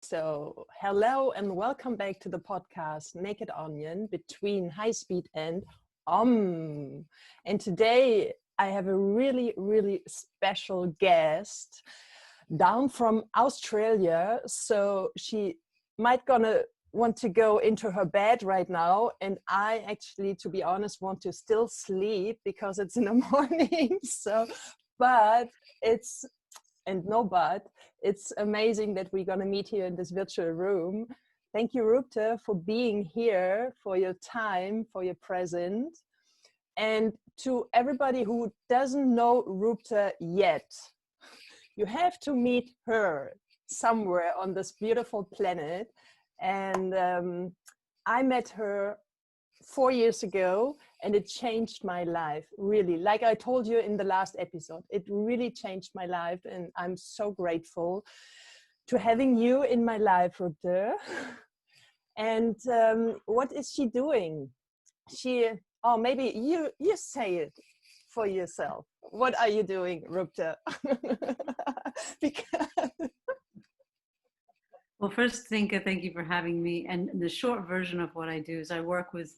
So hello and welcome back to the podcast Naked Onion, Between High Speed and Om. And today I have a really, really special guest down from Australia. So she might gonna want to go into her bed right now, and I actually, to be honest, want to still sleep because it's in the morning. But it's amazing that we're going to meet here in this virtual room. Thank you, Rupda, for being here, for your time, for your presence. And to everybody who doesn't know Rupda yet, you have to meet her somewhere on this beautiful planet. And I met her 4 years ago, and it changed my life, really. Like I told you in the last episode, it really changed my life, and I'm so grateful to having you in my life, Rupda. And what is she doing? Maybe you say it for yourself. What are you doing, Rupda? Well, first, thank you for having me. And the short version of what I do is I work with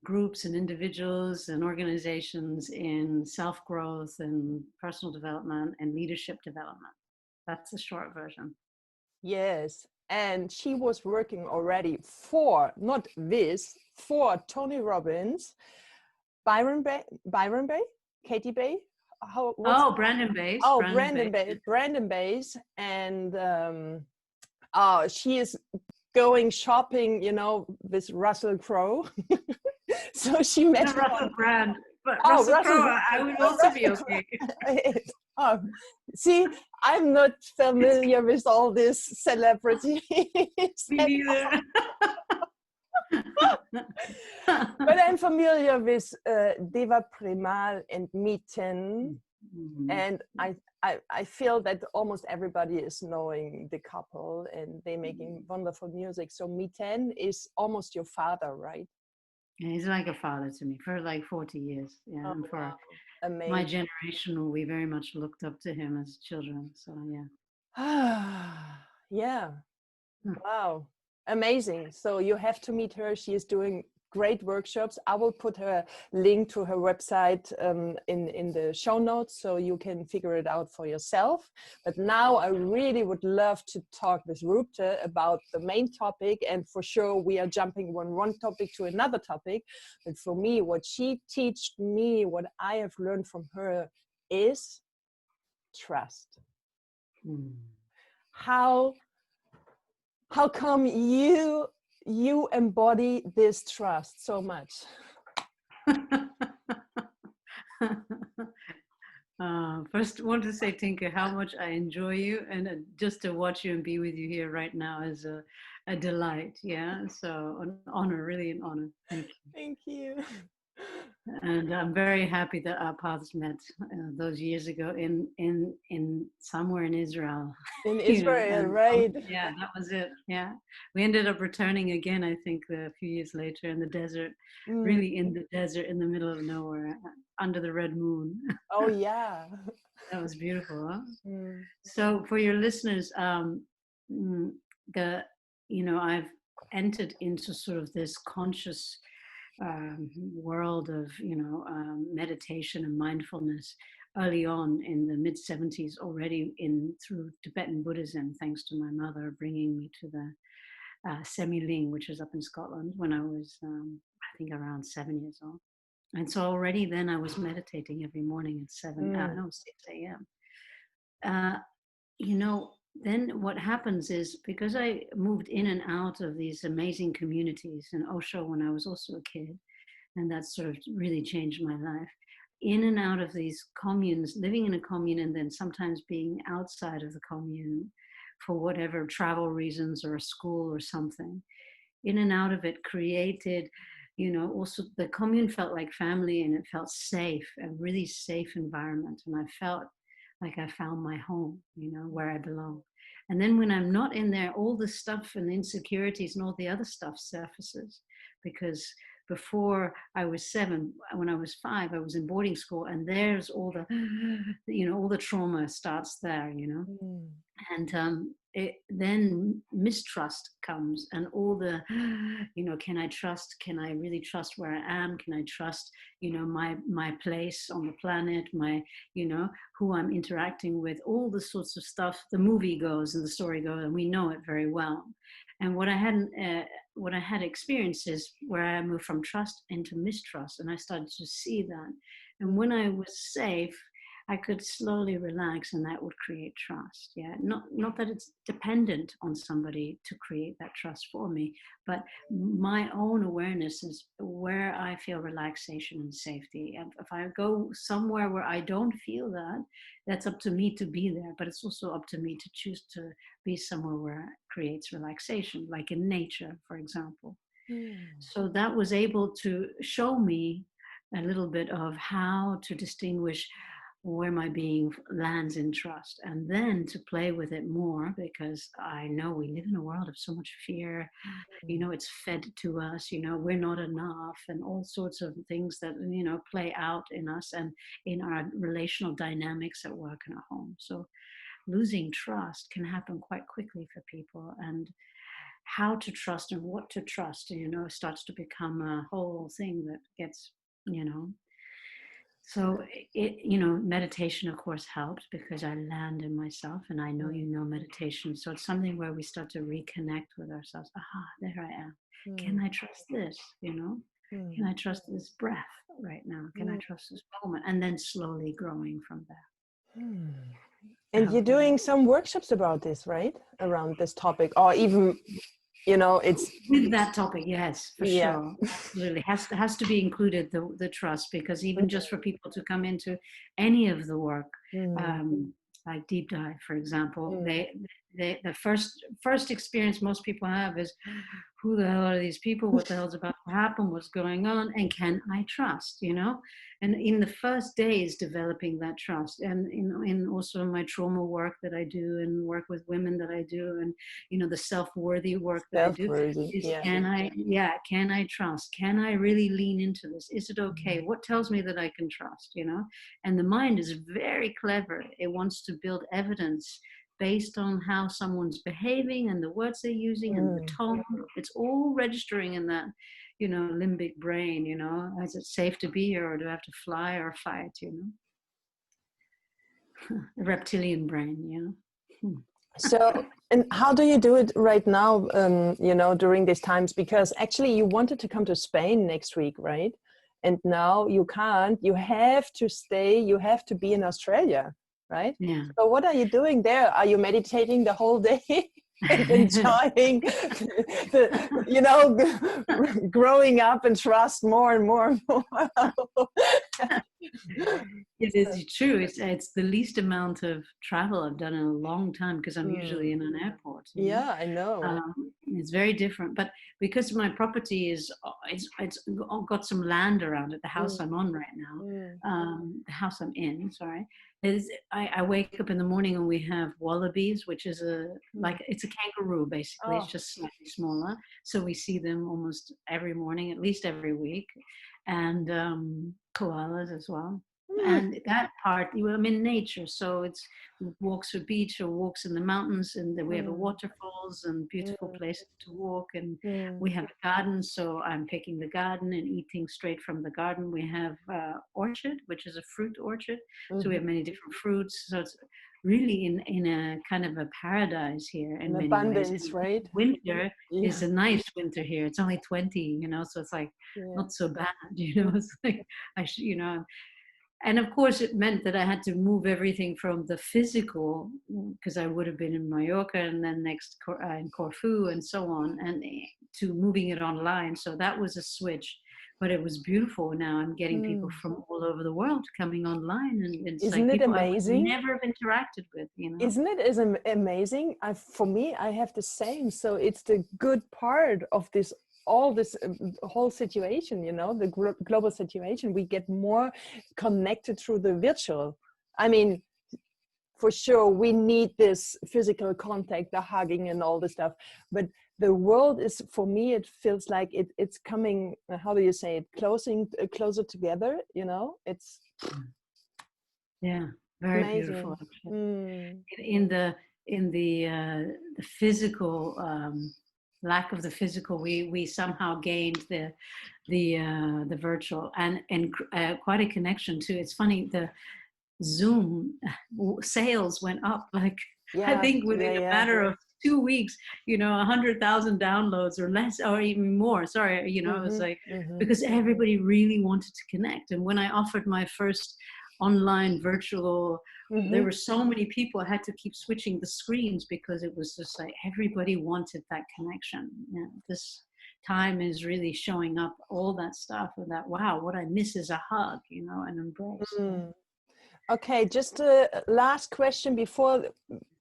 groups and individuals and organizations in self-growth and personal development and leadership development. That's the short version. Yes. And she was working already for Tony Robbins, Byron Bay, Katie Bay. Brandon Bayes. Brandon Bayes. And she is going shopping, with Russell Crowe. So she met Russell Brand, but Russell Crowe, I would also be okay. See, I'm not familiar with all these celebrities. Me neither. But I'm familiar with Deva Premal and Miten. Mm-hmm. And I feel that almost everybody is knowing the couple, and they're making wonderful music. So Miten is almost your father, right? Yeah, he's like a father to me for like 40 years. Yeah, and for my generation, we very much looked up to him as children. So yeah. Yeah. Wow. Amazing. So you have to meet her. She is doing great workshops. I will put her link to her website in the show notes, so you can figure it out for yourself. But now I really would love to talk with Rupda about the main topic, and for sure we are jumping one topic to another topic. But for me, what she taught me, what I have learned from her, is trust. How come you embody this trust so much? First, want to say, Tinka, how much I enjoy you, and just to watch you and be with you here right now is a delight. Yeah, so an honor, really an honor. Thank you. Thank you. And I'm very happy that our paths met those years ago in somewhere in Israel. In Israel, right? Yeah, that was it. Yeah, we ended up returning again, I think, a few years later in the desert, really in the desert, in the middle of nowhere, under the red moon. Oh yeah, that was beautiful. Huh? So for your listeners, I've entered into sort of this conscious world of meditation and mindfulness early on in the mid 70s, already through Tibetan Buddhism, thanks to my mother bringing me to the Semi-Ling, which is up in Scotland, when I was I think around 7 years old. And so already then I was meditating every morning at 6 a.m. Then what happens is, because I moved in and out of these amazing communities in Osho when I was also a kid, and that sort of really changed my life, in and out of these communes, living in a commune and then sometimes being outside of the commune for whatever travel reasons or a school or something, in and out of it created, also the commune felt like family, and it felt safe, a really safe environment. And I felt like I found my home, where I belong. And then when I'm not in there, all the stuff and the insecurities and all the other stuff surfaces. Because before I was 7, when I was 5, I was in boarding school, and there's all the, all the trauma starts there, And then mistrust comes, and all the, can I trust? Can I really trust where I am? Can I trust, my place on the planet, who I'm interacting with, all the sorts of stuff. The movie goes and the story goes, and we know it very well. And what I had experiences where I moved from trust into mistrust, and I started to see that. And when I was safe, I could slowly relax, and that would create trust. Yeah, not that it's dependent on somebody to create that trust for me, but my own awareness is where I feel relaxation and safety. And if I go somewhere where I don't feel that, that's up to me to be there. But it's also up to me to choose to be somewhere where it creates relaxation, like in nature, for example. So that was able to show me a little bit of how to distinguish where my being lands in trust, and then to play with it more, because I know we live in a world of so much fear. It's fed to us, we're not enough, and all sorts of things that, play out in us and in our relational dynamics at work and at home. So losing trust can happen quite quickly for people, and how to trust and what to trust, starts to become a whole thing that gets, So meditation, of course, helps, because I land in myself, and I know meditation. So it's something where we start to reconnect with ourselves. Aha, there I am. Can I trust this? Can I trust this breath right now? Can I trust this moment? And then slowly growing from there. And you're doing some workshops about this, right? Around this topic, or even, it's with that topic, yes, for sure. Absolutely. Has to be included, the trust, because even just for people to come into any of the work, like deep dive, for example, the first experience most people have is, who the hell are these people? What the hell's about to happen? What's going on? And can I trust? And in the first days developing that trust, and in also my trauma work that I do, and work with women that I do, and the self-worthy work that I do, is can I trust? Can I really lean into this? Is it okay? What tells me that I can trust? And the mind is very clever. It wants to build evidence based on how someone's behaving and the words they're using and the tone. It's all registering in that, limbic brain, is it safe to be here, or do I have to fly or fight, the reptilian brain, So, and how do you do it right now, during these times? Because actually you wanted to come to Spain next week, right? And now you can't, you have to stay, you have to be in Australia, right? Yeah. So what are you doing there? Are you meditating the whole day? And enjoying growing up and trust more and more and more. It is true. It's the least amount of travel I've done in a long time, because I'm usually in an airport. Yeah, I know. It's very different, but because my property it's got some land around it. The house I'm on right now, the house I'm in, sorry, is I wake up in the morning and we have wallabies, which is it's a kangaroo basically. It's just slightly smaller. So we see them almost every morning, at least every week, and koalas as well. And that part, I'm in nature, so it's walks to beach or walks in the mountains, and we have waterfalls and beautiful places to walk, and we have a garden, so I'm picking the garden and eating straight from the garden. We have orchard, which is a fruit orchard, so we have many different fruits, so it's really in a kind of a paradise here in many abundance ways. Right? Winter is a nice winter here. It's only 20, so it's like not so bad, it's like and of course it meant that I had to move everything from the physical, because I would have been in Mallorca and then next in Corfu and so on, and to moving it online. So that was a switch, but it was beautiful. Now I'm getting people from all over the world coming online, and it's Isn't like it people amazing? I would never have interacted with, Isn't it amazing? For me, I have the same. So it's the good part of this whole situation, the global situation. We get more connected through the virtual. I mean, for sure, we need this physical contact, the hugging and all the stuff. But the world is, for me, it feels like it's coming, how do you say it, closer together, It's very amazing. beautiful. In the in the physical lack of the physical, we somehow gained the virtual, and quite a connection too. It's funny, the Zoom sales went up, like, I think within a matter of 2 weeks, 100,000 downloads or less, or even more. Sorry, it was like, because everybody really wanted to connect. And when I offered my first online virtual, there were so many people, I had to keep switching the screens because it was just like everybody wanted that connection. This time is really showing up all that stuff, and that, wow, what I miss is a hug, an embrace. Okay, just a last question before.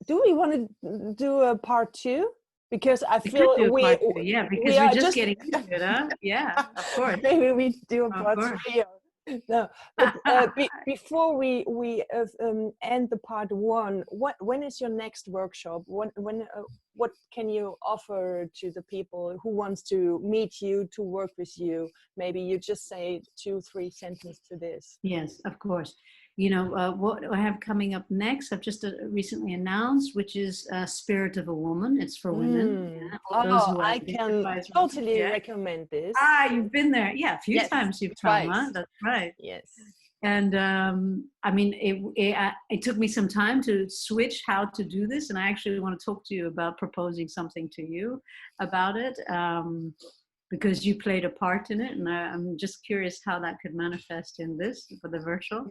Do we want to do a part 2? Because I feel because we're just getting into it, huh? Yeah, of course. Maybe we do a part 3. No, but before we end the part 1, when is your next workshop? What can you offer to the people who wants to meet you, to work with you? Maybe you just say 2-3 sentences to this. Yes, of course. What I have coming up next, I've just recently announced, which is Spirit of a Woman. It's for women. I can totally recommend this. You've been there. Yeah, a few times you've come, huh? That's right. Yes. And it took me some time to switch how to do this. And I actually want to talk to you about proposing something to you about it. Because you played a part in it, and I'm just curious how that could manifest in this for the virtual.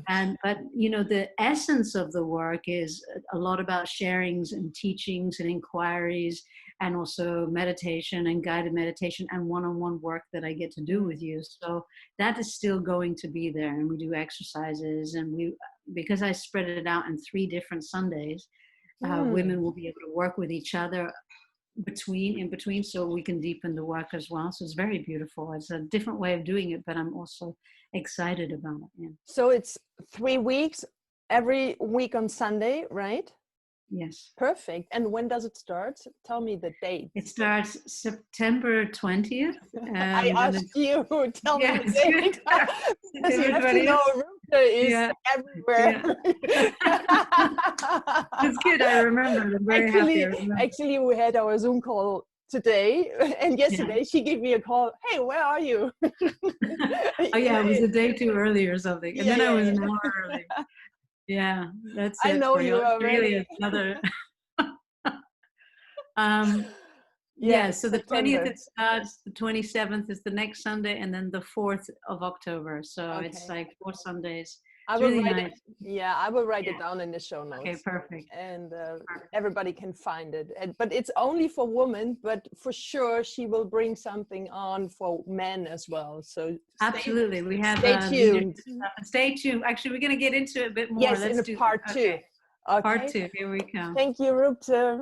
But the essence of the work is a lot about sharings and teachings and inquiries, and also meditation and guided meditation and one-on-one work that I get to do with you. So that is still going to be there, and we do exercises, and because I spread it out in 3 different Sundays, women will be able to work with each other in between, so we can deepen the work as well. So it's very beautiful. It's a different way of doing it, but I'm also excited about it. Yeah. So it's 3 weeks, every week on Sunday, right? Yes. Perfect. And when does it start? Tell me the date. It starts September 20th. I asked you, tell me the date. Because you have to know Rupda is everywhere. That's good. I remember. I'm very happy. Actually, we had our Zoom call today, and yesterday she gave me a call. Hey, where are you? It was a day too early or something, and then I was an hour early. Yeah, that's it. I know you already. Another. So the 20th it starts, the 27th is the next Sunday, and then the 4th of October. So it's like 4 Sundays. I will write I will write it down in the show notes. Okay, perfect. And everybody can find it. But it's only for women, but for sure she will bring something on for men as well. So absolutely, we have stay tuned. Stay tuned. Actually, we're going to get into it a bit more. Yes, in part 2. Okay. Part 2. Here we come. Thank you, Rupda.